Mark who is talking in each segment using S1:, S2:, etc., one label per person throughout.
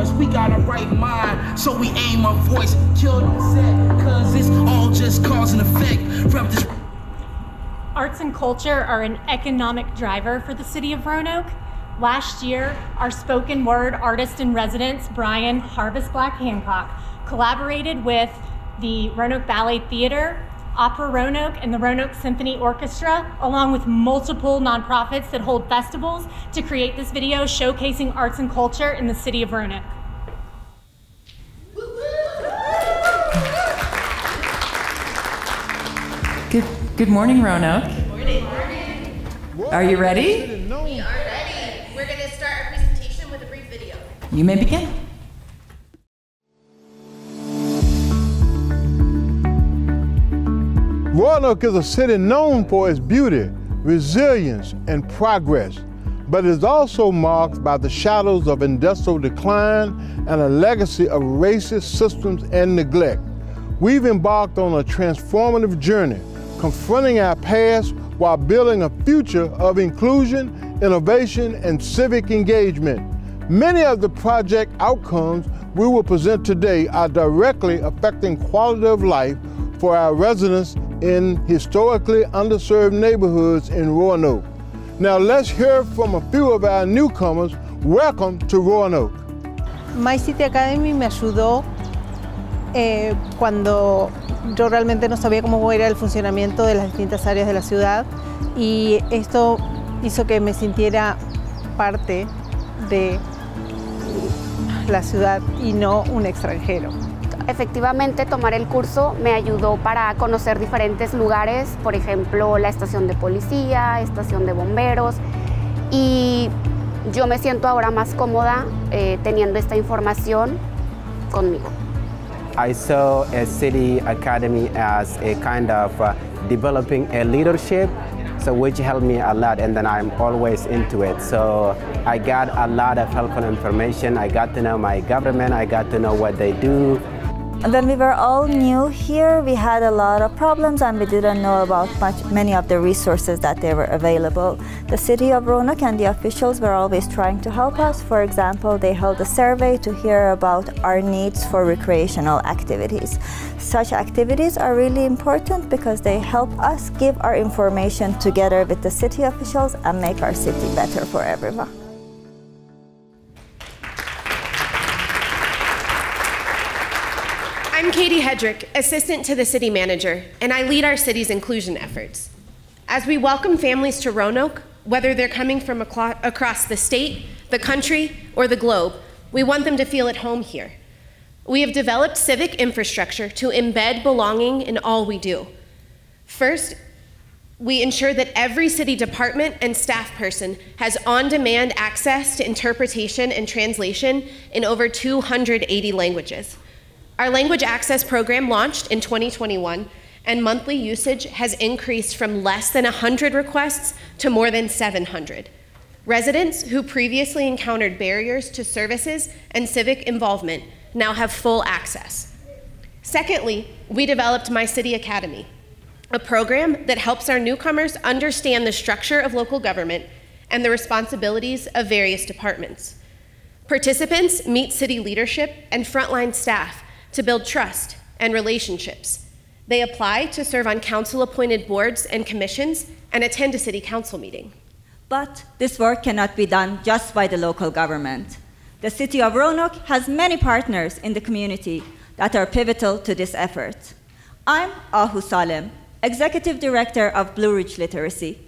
S1: voice. We got a right mind, so we aim our voice. Killed on set, cause it's all just cause and effect from this.
S2: Arts and culture are an economic driver for the city of Roanoke. Last year, our spoken word artist in residence, Brian Harvest Black Hancock, collaborated with the Roanoke Ballet Theater, Opera Roanoke, and the Roanoke Symphony Orchestra, along with multiple nonprofits that hold festivals, to create this video showcasing arts and culture in the city of Roanoke.
S3: Good morning, Roanoke.
S4: Good morning.
S3: Are you ready?
S4: We are ready. We're going to start our presentation with a brief video.
S3: You may begin.
S5: Roanoke is a city known for its beauty, resilience, and progress, but is also marked by the shadows of industrial decline and a legacy of racist systems and neglect. We've embarked on a transformative journey, confronting our past while building a future of inclusion, innovation, and civic engagement. Many of the project outcomes we will present today are directly affecting quality of life for our residents in historically underserved neighborhoods in Roanoke. Now let's hear from a few of our newcomers. Welcome to Roanoke.
S6: My City Academy me ayudó cuando yo realmente no sabía cómo era el funcionamiento de las distintas áreas de la ciudad, y esto hizo que me sintiera parte de la ciudad y no un extranjero.
S7: Efectivamente, tomar el curso me ayudó para conocer diferentes lugares, por ejemplo, la estación de policía, estación de bomberos, y yo me siento ahora más cómoda teniendo esta información conmigo.
S8: I saw a city academy as a kind of developing a leadership, so which helped me a lot, and then I'm always into it. So I got a lot of helpful information. I got to know my government, I got to know what they do.
S9: When we were all new here, we had a lot of problems and we didn't know about many of the resources that they were available. The city of Roanoke and the officials were always trying to help us. For example, they held a survey to hear about our needs for recreational activities. Such activities are really important because they help us give our information together with the city officials and make our city better for everyone.
S4: I'm Katie Hedrick, assistant to the city manager, and I lead our city's inclusion efforts. As we welcome families to Roanoke, whether they're coming from across the state, the country, or the globe, we want them to feel at home here. We have developed civic infrastructure to embed belonging in all we do. First, we ensure that every city department and staff person has on-demand access to interpretation and translation in over 280 languages. Our language access program launched in 2021, and monthly usage has increased from less than 100 requests to more than 700. Residents who previously encountered barriers to services and civic involvement now have full access. Secondly, we developed My City Academy, a program that helps our newcomers understand the structure of local government and the responsibilities of various departments. Participants meet city leadership and frontline staff to build trust and relationships. They apply to serve on council-appointed boards and commissions and attend a city council meeting.
S9: But this work cannot be done just by the local government. The city of Roanoke has many partners in the community that are pivotal to this effort. I'm Ahu Salem, Executive Director of Blue Ridge Literacy.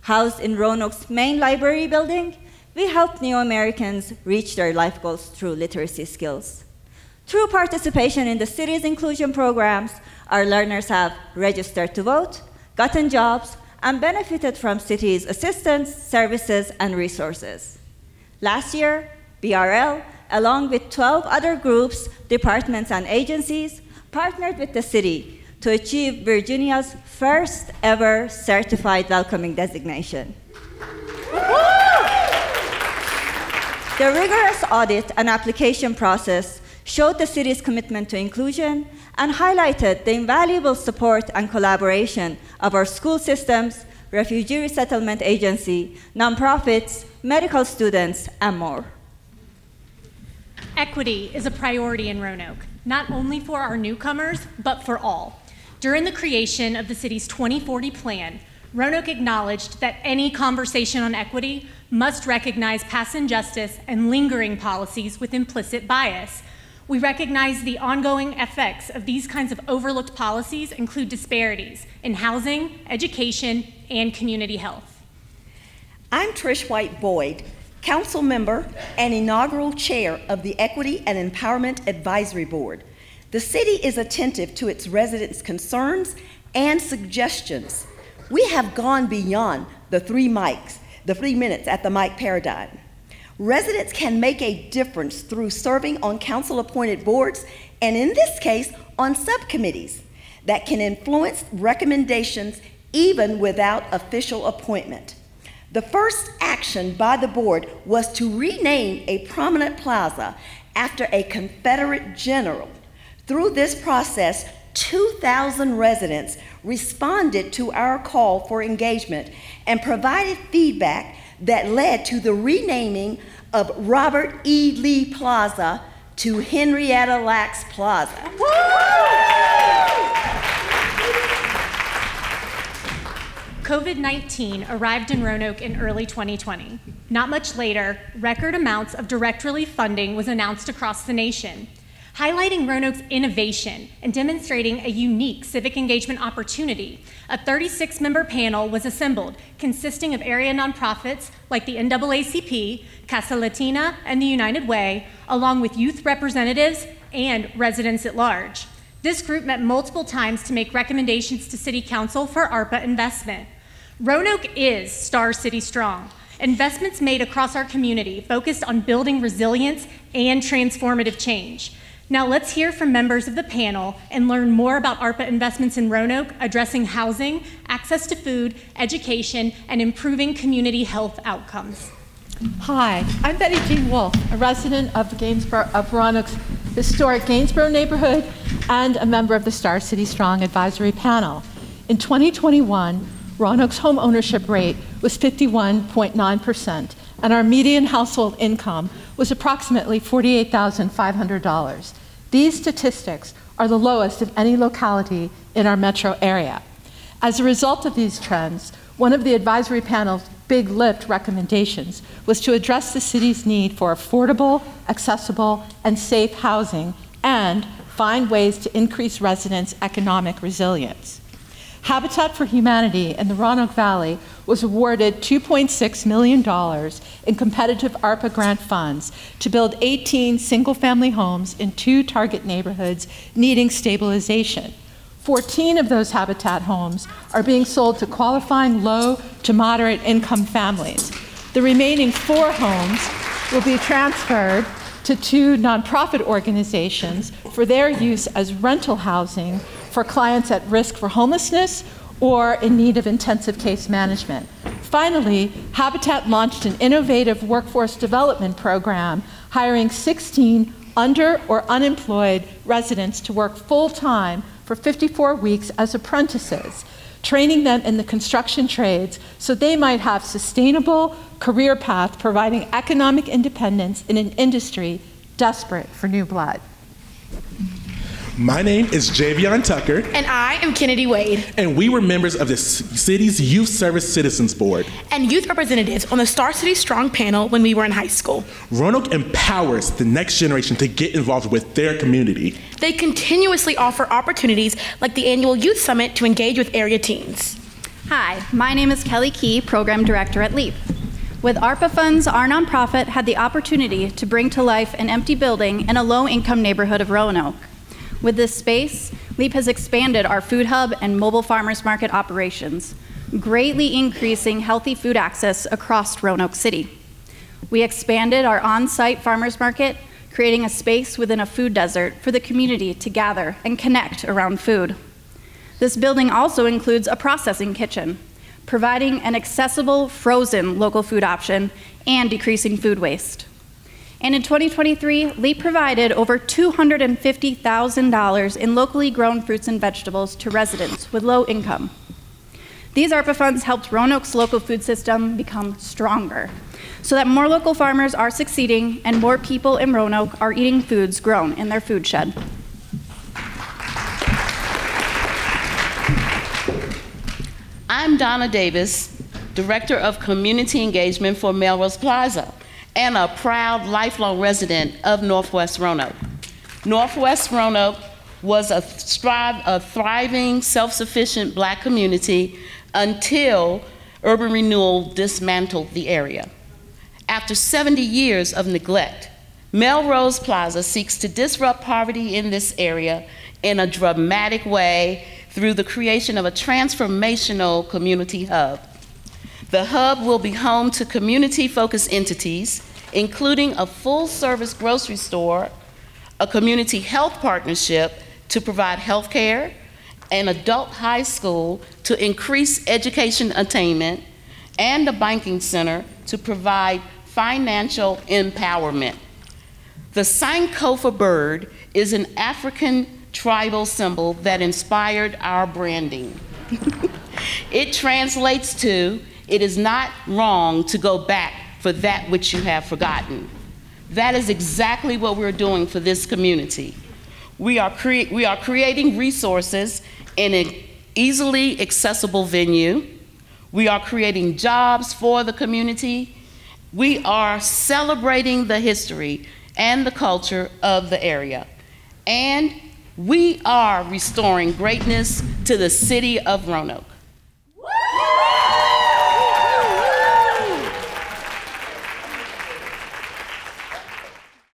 S9: Housed in Roanoke's main library building, we help new Americans reach their life goals through literacy skills. Through participation in the city's inclusion programs, our learners have registered to vote, gotten jobs, and benefited from city's assistance, services, and resources. Last year, BRL, along with 12 other groups, departments, and agencies, partnered with the city to achieve Virginia's first ever certified welcoming designation. The rigorous audit and application process showed the city's commitment to inclusion and highlighted the invaluable support and collaboration of our school systems, refugee resettlement agency, nonprofits, medical students, and more.
S2: Equity is a priority in Roanoke, not only for our newcomers, but for all. During the creation of the city's 2040 plan, Roanoke acknowledged that any conversation on equity must recognize past injustice and lingering policies with implicit bias. We recognize the ongoing effects of these kinds of overlooked policies include disparities in housing, education, and community health.
S10: I'm Trish White Boyd, Council Member and inaugural Chair of the Equity and Empowerment Advisory Board. The city is attentive to its residents' concerns and suggestions. We have gone beyond the 3 minutes at the mic paradigm. Residents can make a difference through serving on council-appointed boards, and in this case, on subcommittees that can influence recommendations even without official appointment. The first action by the board was to rename a prominent plaza after a Confederate general. Through this process, 2,000 residents responded to our call for engagement and provided feedback that led to the renaming of Robert E. Lee Plaza to Henrietta Lacks Plaza.
S2: COVID-19 arrived in Roanoke in early 2020. Not much later, record amounts of direct relief funding was announced across the nation, highlighting Roanoke's innovation and demonstrating a unique civic engagement opportunity. A 36-member panel was assembled, consisting of area nonprofits like the NAACP, Casa Latina, and the United Way, along with youth representatives and residents at large. This group met multiple times to make recommendations to City Council for ARPA investment. Roanoke is Star City Strong. Investments made across our community focused on building resilience and transformative change. Now let's hear from members of the panel and learn more about ARPA investments in Roanoke addressing housing, access to food, education, and improving community health outcomes.
S11: Hi, I'm Betty Jean Wolf, a resident of Roanoke's historic Gainsborough neighborhood and a member of the Star City Strong Advisory Panel. In 2021, Roanoke's home ownership rate was 51.9%, and our median household income was approximately $48,500. These statistics are the lowest of any locality in our metro area. As a result of these trends, one of the advisory panel's big lift recommendations was to address the city's need for affordable, accessible, and safe housing and find ways to increase residents' economic resilience. Habitat for Humanity in the Roanoke Valley was awarded $2.6 million in competitive ARPA grant funds to build 18 single-family homes in 2 target neighborhoods needing stabilization. 14 of those Habitat homes are being sold to qualifying low to moderate income families. The remaining 4 homes will be transferred to 2 nonprofit organizations for their use as rental housing for clients at risk for homelessness or in need of intensive case management. Finally, Habitat launched an innovative workforce development program, hiring 16 under or unemployed residents to work full-time for 54 weeks as apprentices, training them in the construction trades so they might have sustainable career path, providing economic independence in an industry desperate for new blood.
S12: My name is Javion Tucker.
S13: And I am Kennedy Wade.
S12: And we were members of the city's Youth Service Citizens Board.
S13: And youth representatives on the Star City Strong panel when we were in high school.
S12: Roanoke empowers the next generation to get involved with their community.
S13: They continuously offer opportunities like the annual Youth Summit to engage with area teens.
S14: Hi, my name is Kelly Key, Program Director at LEAP. With ARPA funds, our nonprofit had the opportunity to bring to life an empty building in a low-income neighborhood of Roanoke. With this space, LEAP has expanded our food hub and mobile farmers market operations, greatly increasing healthy food access across Roanoke City. We expanded our on-site farmers market, creating a space within a food desert for the community to gather and connect around food. This building also includes a processing kitchen, providing an accessible, frozen local food option and decreasing food waste. And in 2023, LEAP provided over $250,000 in locally grown fruits and vegetables to residents with low income. These ARPA funds helped Roanoke's local food system become stronger, so that more local farmers are succeeding and more people in Roanoke are eating foods grown in their food shed.
S15: I'm Donna Davis, Director of Community Engagement for Melrose Plaza, and a proud lifelong resident of Northwest Roanoke. Northwest Roanoke was a thriving, self-sufficient Black community until urban renewal dismantled the area. After 70 years of neglect, Melrose Plaza seeks to disrupt poverty in this area in a dramatic way through the creation of a transformational community hub. The hub will be home to community-focused entities, including a full-service grocery store, a community health partnership to provide health care, an adult high school to increase education attainment, and a banking center to provide financial empowerment. The Sankofa bird is an African tribal symbol that inspired our branding. It translates to, "It is not wrong to go back for that which you have forgotten." That is exactly what we're doing for this community. We are creating resources in an easily accessible venue. We are creating jobs for the community. We are celebrating the history and the culture of the area. And we are restoring greatness to the city of Roanoke.